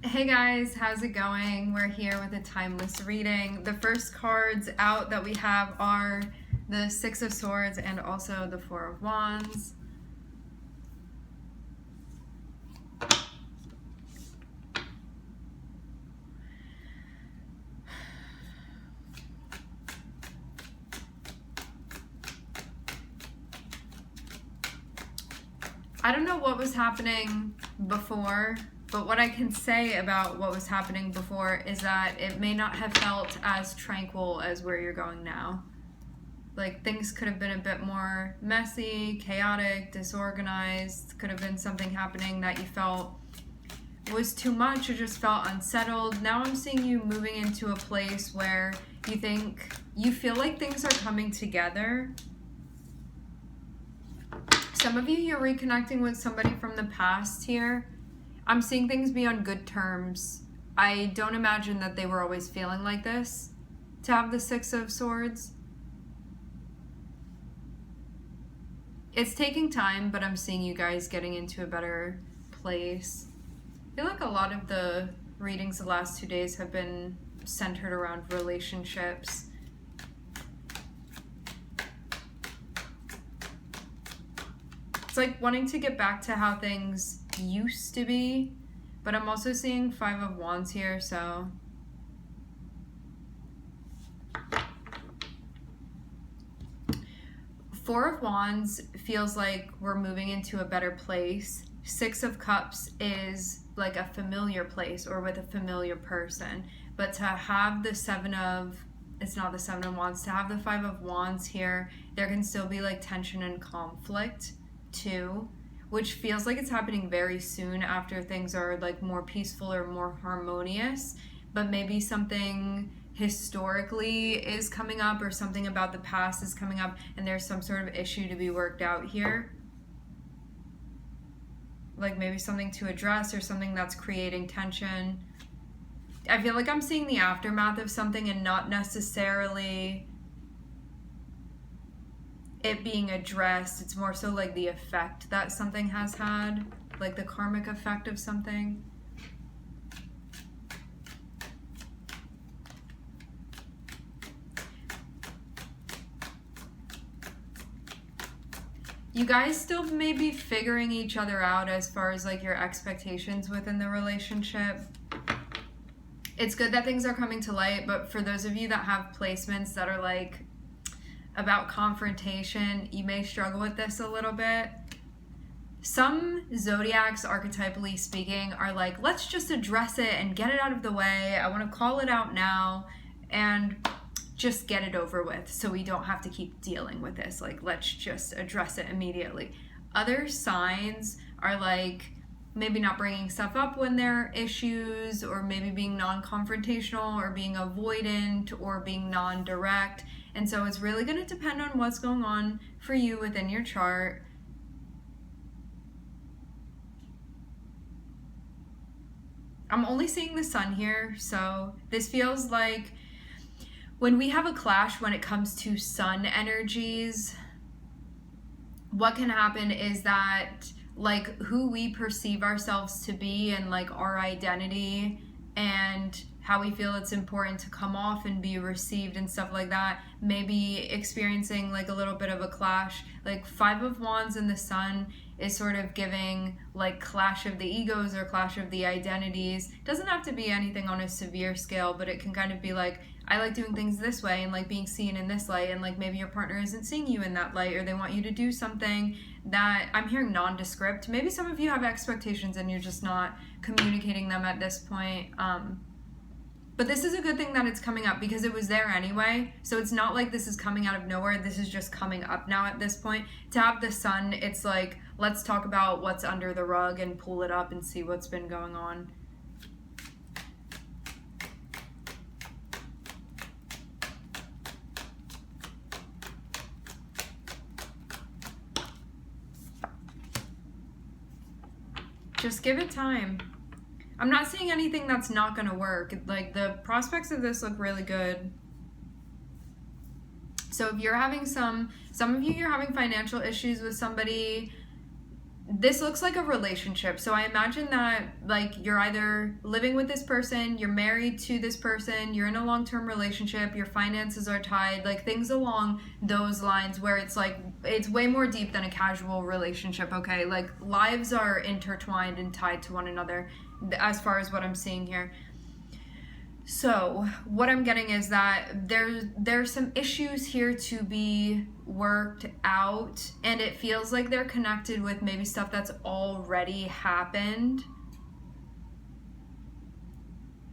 Hey guys, how's it going? We're here with a timeless reading. The first cards out that we have are the Six of Swords and also the Four of Wands. I don't know what was happening before, but what I can say about what was happening before is that it may not have felt as tranquil as where you're going now. Like, things could have been a bit more messy, chaotic, disorganized. Could have been something happening that you felt was too much or just felt unsettled. Now I'm seeing you moving into a place where you feel like things are coming together. Some of you, you're reconnecting with somebody from the past here. I'm seeing things be on good terms. I don't imagine that they were always feeling like this to have the Six of Swords. It's taking time, but I'm seeing you guys getting into a better place. I feel like a lot of the readings the last 2 days have been centered around relationships. It's like wanting to get back to how things used to be, but I'm also seeing Five of Wands here, so Four of Wands feels like we're moving into a better place. Six of Cups is like a familiar place or with a familiar person, but to have the it's not the Seven of Wands, to have the Five of Wands here, there can still be like tension and conflict too, which feels like it's happening very soon after things are like more peaceful or more harmonious, but maybe something historically is coming up or something about the past is coming up and there's some sort of issue to be worked out here. Like maybe something to address or something that's creating tension. I feel like I'm seeing the aftermath of something and not necessarily it being addressed. It's more so like the effect that something has had, like the karmic effect of something. You guys still may be figuring each other out as far as like your expectations within the relationship. It's good that things are coming to light, but for those of you that have placements that are like about confrontation, you may struggle with this a little bit. Some zodiacs, archetypally speaking, are like, let's just address it and get it out of the way. I want to call it out now and just get it over with so we don't have to keep dealing with this. Like, let's just address it immediately. Other signs are like maybe not bringing stuff up when there are issues, or maybe being non-confrontational or being avoidant or being non-direct. And so it's really going to depend on what's going on for you within your chart. I'm only seeing the sun here, so this feels like when we have a clash when it comes to sun energies, what can happen is that like who we perceive ourselves to be and like our identity and how we feel it's important to come off and be received and stuff like that, maybe experiencing like a little bit of a clash. Like Five of Wands in the sun is sort of giving like clash of the egos or clash of the identities. Doesn't have to be anything on a severe scale, but it can kind of be like, I like doing things this way and like being seen in this light, and like maybe your partner isn't seeing you in that light, or they want you to do something that I'm hearing nondescript. Maybe some of you have expectations and you're just not communicating them at this point. But this is a good thing that it's coming up because it was there anyway. So it's not like this is coming out of nowhere. This is just coming up now at this point. To have the sun, it's like, let's talk about what's under the rug and pull it up and see what's been going on. Just give it time. I'm not seeing anything that's not going to work. Like, the prospects of this look really good. So if you're having some of you, you're having financial issues with somebody, this looks like a relationship. So I imagine that like you're either living with this person, you're married to this person, you're in a long-term relationship, your finances are tied, like things along those lines where it's like it's way more deep than a casual relationship, okay? Like lives are intertwined and tied to one another as far as what I'm seeing here. So what I'm getting is that there's some issues here to be worked out, and it feels like they're connected with maybe stuff that's already happened.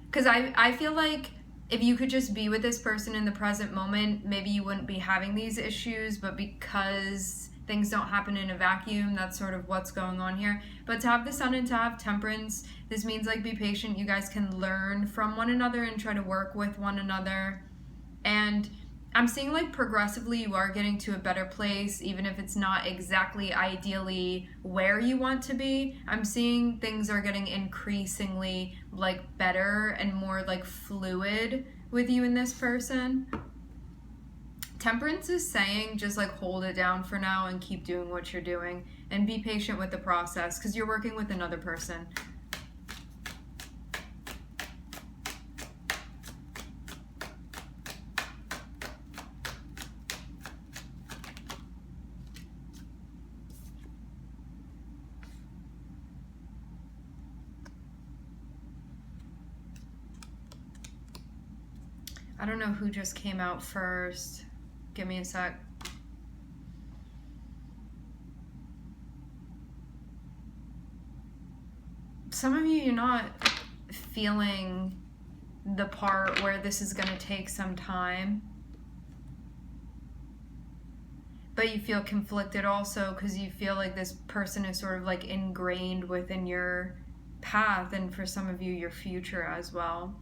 Because I feel like if you could just be with this person in the present moment, maybe you wouldn't be having these issues, but because things don't happen in a vacuum, that's sort of what's going on here. But to have the Sun and to have Temperance, this means like be patient. You guys can learn from one another and try to work with one another. And I'm seeing like progressively you are getting to a better place, even if it's not exactly ideally where you want to be. I'm seeing things are getting increasingly like better and more like fluid with you and this person. Temperance is saying just like hold it down for now and keep doing what you're doing and be patient with the process because you're working with another person. I don't know who just came out first. Give me a sec. Some of you're not feeling the part where this is going to take some time. But you feel conflicted also because you feel like this person is sort of like ingrained within your path and for some of you, your future as well.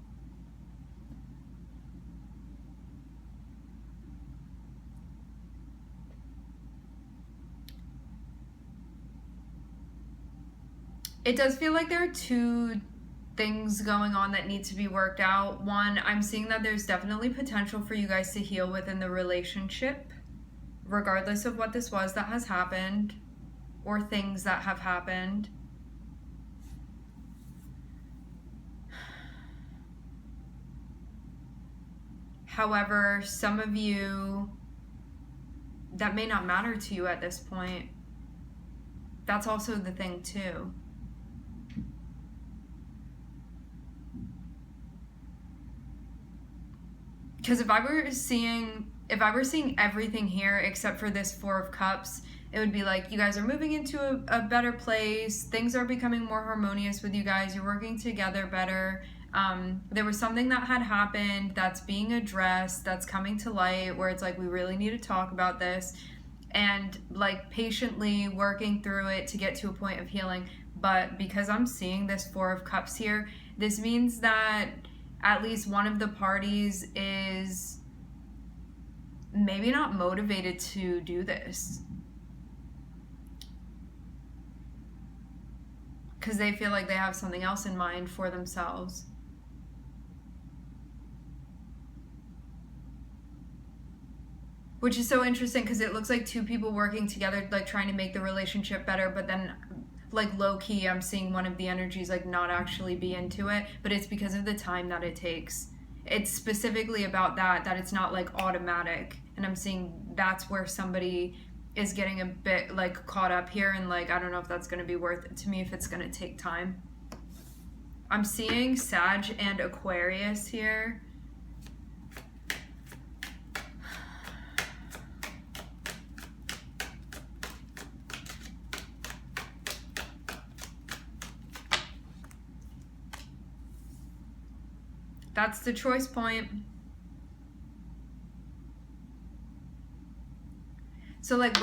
It does feel like there are two things going on that need to be worked out. One, I'm seeing that there's definitely potential for you guys to heal within the relationship, regardless of what this was that has happened or things that have happened. However, some of you, that may not matter to you at this point. That's also the thing too. Because if I were seeing everything here except for this Four of Cups, it would be like you guys are moving into a better place. Things are becoming more harmonious with you guys. You're working together better. There was something that had happened that's being addressed, that's coming to light, where it's like we really need to talk about this and like patiently working through it to get to a point of healing. But because I'm seeing this Four of Cups here, this means that at least one of the parties is maybe not motivated to do this because they feel like they have something else in mind for themselves. Which is so interesting because it looks like two people working together, like trying to make the relationship better, but then like low-key I'm seeing one of the energies like not actually be into it, but it's because of the time that it takes. It's specifically about that it's not like automatic, and I'm seeing that's where somebody is getting a bit like caught up here, and like I don't know if that's going to be worth it to me if it's going to take time. I'm seeing Sag and Aquarius here. That's the choice point. So like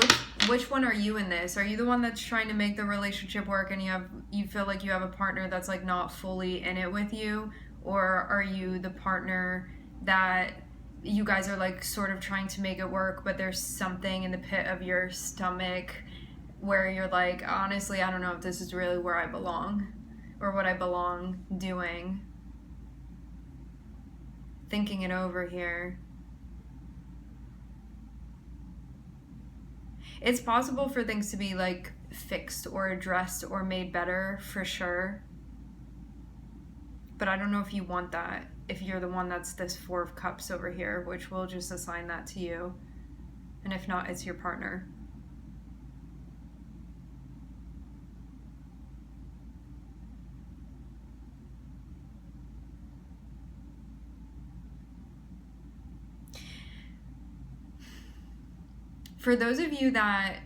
which one are you in this? Are you the one that's trying to make the relationship work and you feel like you have a partner that's like not fully in it with you? Or are you the partner that you guys are like sort of trying to make it work, but there's something in the pit of your stomach where you're like, honestly, I don't know if this is really where I belong or what I belong doing? Thinking it over here. It's possible for things to be like fixed or addressed or made better for sure. But I don't know if you want that, if you're the one that's this Four of Cups over here, which we'll just assign that to you. And if not, it's your partner. For those of you that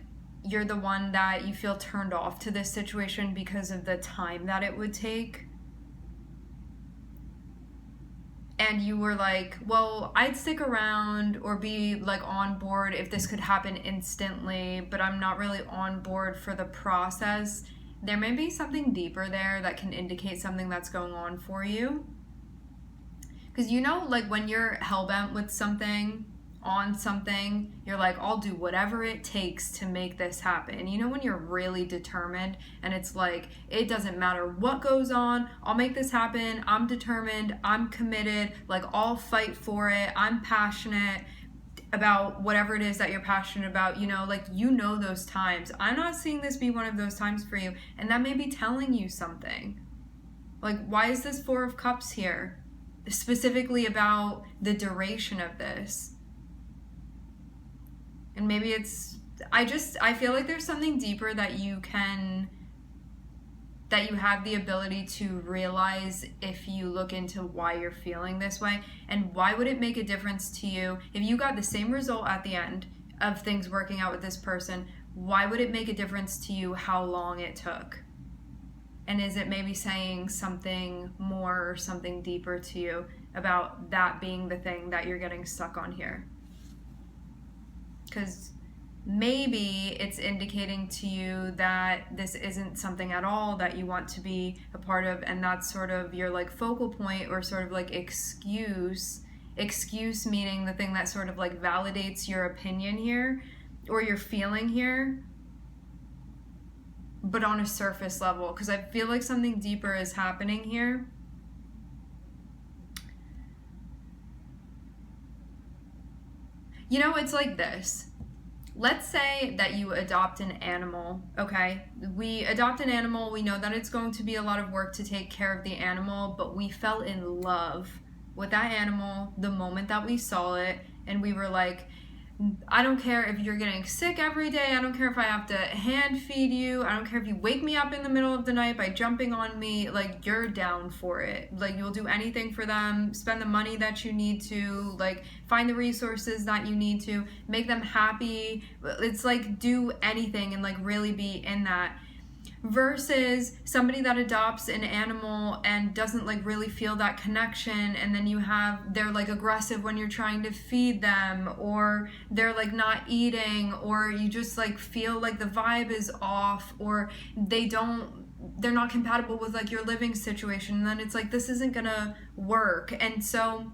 you're the one that you feel turned off to this situation because of the time that it would take, and you were like, well, I'd stick around or be like on board if this could happen instantly, but I'm not really on board for the process, there may be something deeper there that can indicate something that's going on for you. Because you know, like when you're hellbent with something, on something, you're like, I'll do whatever it takes to make this happen. You know, when you're really determined and it's like, it doesn't matter what goes on, I'll make this happen, I'm determined, I'm committed, like I'll fight for it, I'm passionate about whatever it is that you're passionate about, you know, like, you know, those times. I'm not seeing this be one of those times for you, and that may be telling you something. Like, why is this Four of Cups here? Specifically about the duration of this. And maybe it's, I feel like there's something deeper that you have the ability to realize if you look into why you're feeling this way. And why would it make a difference to you if you got the same result at the end of things working out with this person? Why would it make a difference to you how long it took? And is it maybe saying something more or something deeper to you about that being the thing that you're getting stuck on here? Because maybe it's indicating to you that this isn't something at all that you want to be a part of, and that's sort of your like focal point or sort of like excuse meaning the thing that sort of like validates your opinion here or your feeling here, but on a surface level, because I feel like something deeper is happening here. You know, it's like this. Let's say that you adopt an animal, okay? We adopt an animal, we know that it's going to be a lot of work to take care of the animal, but we fell in love with that animal the moment that we saw it, and we were like, I don't care if you're getting sick every day, I don't care if I have to hand feed you, I don't care if you wake me up in the middle of the night by jumping on me, like, you're down for it. Like, you'll do anything for them, spend the money that you need to, like, find the resources that you need to, make them happy. It's like, do anything and like really be in that. Versus somebody that adopts an animal and doesn't like really feel that connection, and then they're like aggressive when you're trying to feed them, or they're like not eating, or you just like feel like the vibe is off, or they're not compatible with like your living situation, and then it's like, this isn't gonna work. And so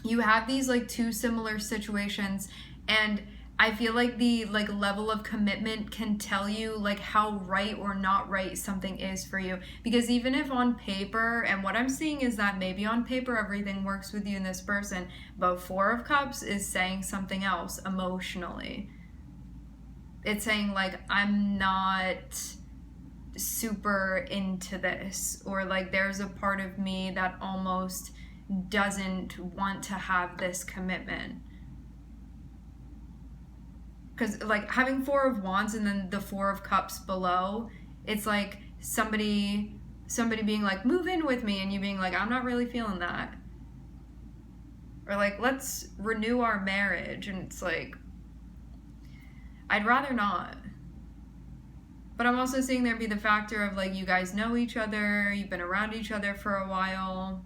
you have these like two similar situations, and I feel like the like level of commitment can tell you like how right or not right something is for you. Because even if on paper, and what I'm seeing is that maybe on paper everything works with you and this person, but Four of Cups is saying something else emotionally. It's saying like, I'm not super into this, or like there's a part of me that almost doesn't want to have this commitment. Because like having Four of Wands and then the Four of Cups below, it's like somebody being like, move in with me, and you being like, I'm not really feeling that. Or like, let's renew our marriage, and it's like, I'd rather not. But I'm also seeing there be the factor of like, you guys know each other, you've been around each other for a while.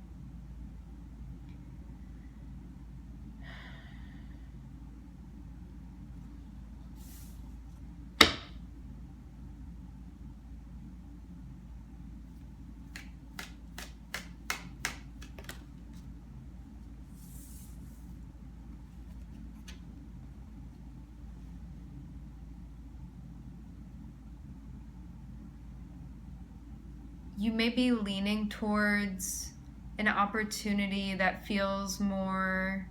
You may be leaning towards an opportunity that feels more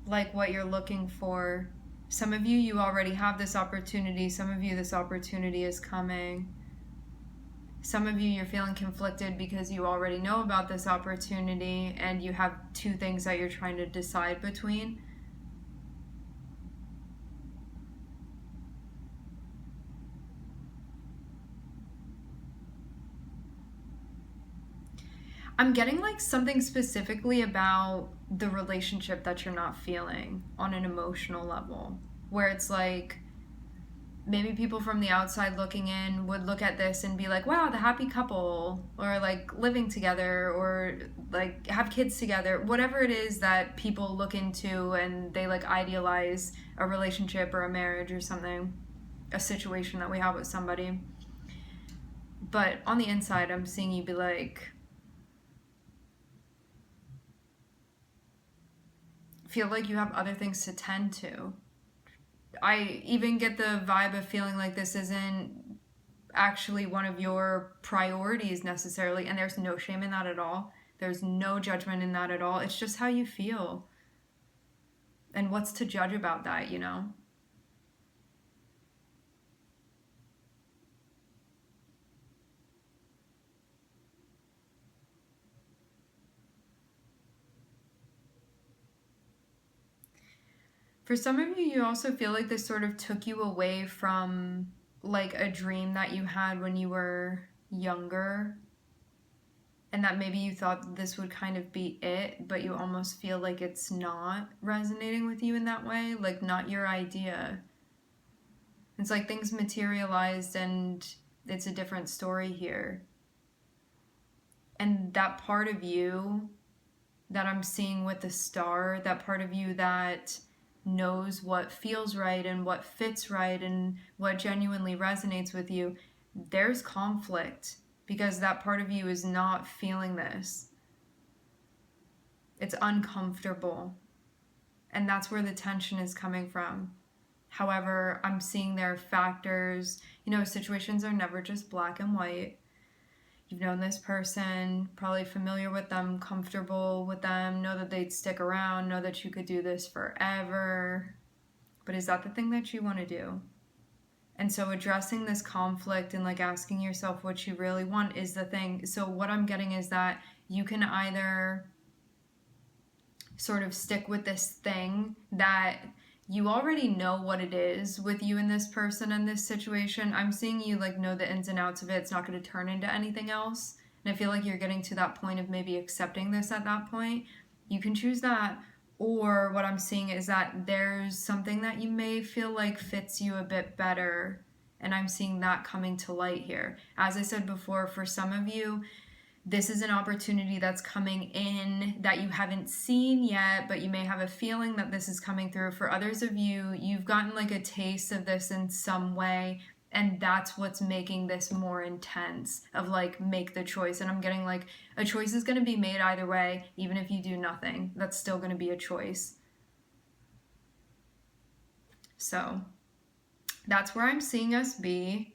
like what you're looking for. Some of you, you already have this opportunity. Some of you, this opportunity is coming. Some of you, you're feeling conflicted because you already know about this opportunity and you have two things that you're trying to decide between. I'm getting like something specifically about the relationship that you're not feeling on an emotional level, where it's like maybe people from the outside looking in would look at this and be like, wow, the happy couple, or like living together, or like have kids together, whatever it is that people look into and they like idealize a relationship or a marriage or something, a situation that we have with somebody. But on the inside, I'm seeing you be like, feel like you have other things to tend to. I even get the vibe of feeling like this isn't actually one of your priorities necessarily, and there's no shame in that at all. There's no judgment in that at all. It's just how you feel. And what's to judge about that, you know? For some of you, you also feel like this sort of took you away from like a dream that you had when you were younger, and that maybe you thought this would kind of be it, but you almost feel like it's not resonating with you in that way, like not your idea. It's like things materialized and it's a different story here. And that part of you that I'm seeing with the star, that part of you that knows what feels right and what fits right and what genuinely resonates with you, there's conflict because that part of you is not feeling this. It's uncomfortable. And that's where the tension is coming from. However, I'm seeing there are factors, you know, situations are never just black and white. You've known this person, probably familiar with them, comfortable with them, know that they'd stick around, know that you could do this forever. But is that the thing that you want to do? And so addressing this conflict and like asking yourself what you really want is the thing. So what I'm getting is that you can either sort of stick with this thing that you already know what it is with you and this person and this situation. I'm seeing you like know the ins and outs of it. It's not going to turn into anything else. And I feel like you're getting to that point of maybe accepting this at that point. You can choose that. Or what I'm seeing is that there's something that you may feel like fits you a bit better. And I'm seeing that coming to light here. As I said before, for some of you, this is an opportunity that's coming in that you haven't seen yet, but you may have a feeling that this is coming through. For others of you, you've gotten like a taste of this in some way, and that's what's making this more intense of like, make the choice. And I'm getting like a choice is going to be made either way. Even if you do nothing, that's still going to be a choice. So that's where I'm seeing us be.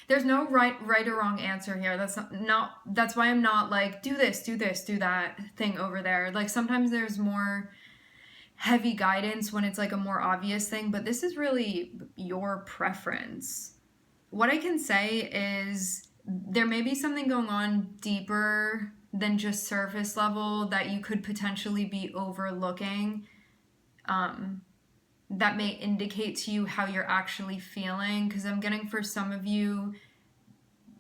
There's no right or wrong answer here. That's why I'm not like, do this, do that thing over there. Like sometimes there's more heavy guidance when it's like a more obvious thing, but this is really your preference. What I can say is there may be something going on deeper than just surface level that you could potentially be overlooking. That may indicate to you how you're actually feeling, because I'm getting for some of you,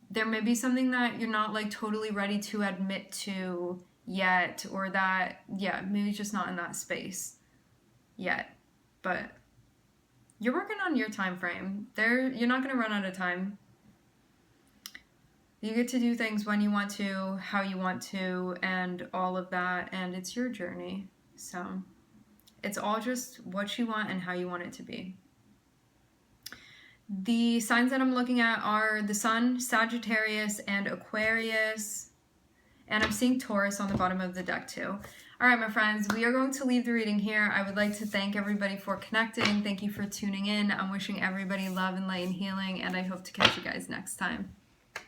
there may be something that you're not like totally ready to admit to yet, or that, yeah, maybe just not in that space yet. But you're working on your time frame. You're not going to run out of time. You get to do things when you want to, how you want to, and all of that, and it's your journey. So it's all just what you want and how you want it to be. The signs that I'm looking at are the Sun, Sagittarius, and Aquarius. And I'm seeing Taurus on the bottom of the deck too. All right, my friends, we are going to leave the reading here. I would like to thank everybody for connecting. Thank you for tuning in. I'm wishing everybody love and light and healing, and I hope to catch you guys next time.